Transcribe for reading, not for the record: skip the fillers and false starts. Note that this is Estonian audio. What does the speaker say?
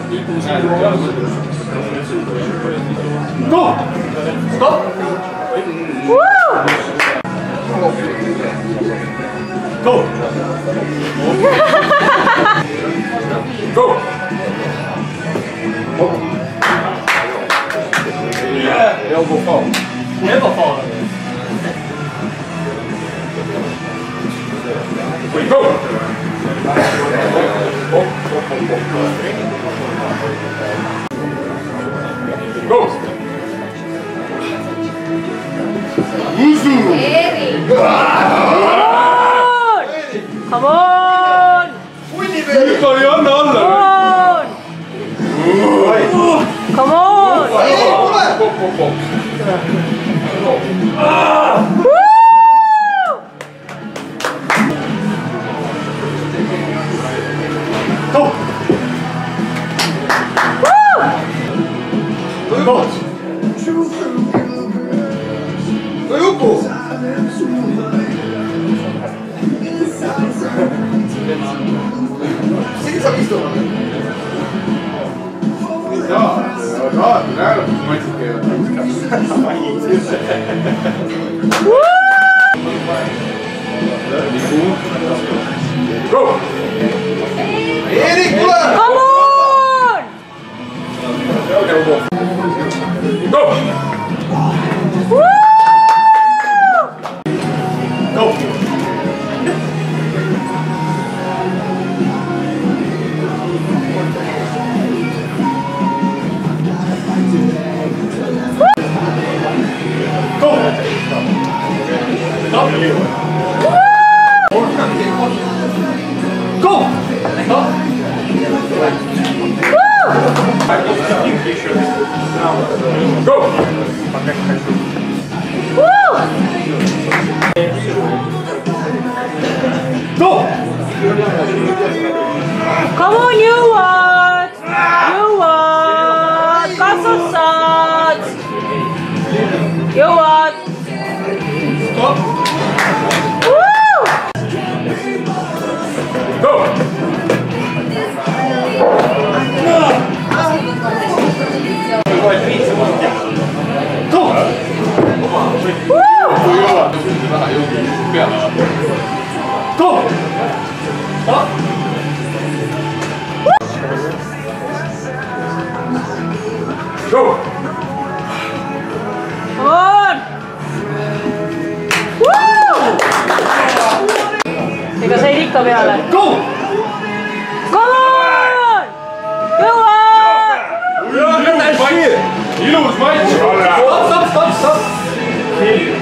Go! Stop! Woo! Go! Go! Yeah, elbow fall. Never fall. Wait, go! Go! Uzu! Come on! Come on! Come on! Woo! Go! Go! Sì che si è visto. Go! Eric, Come on! Go! Woo! Go! Go! Come on, you what? You what? Kaso shots. You what? Stop! Woo! Go! Go! Go! Stop! Go! Come on! Woo! Ega sa ei ikka peale. Go! Come on! Jõua! Ilus matš! Stop! Hey.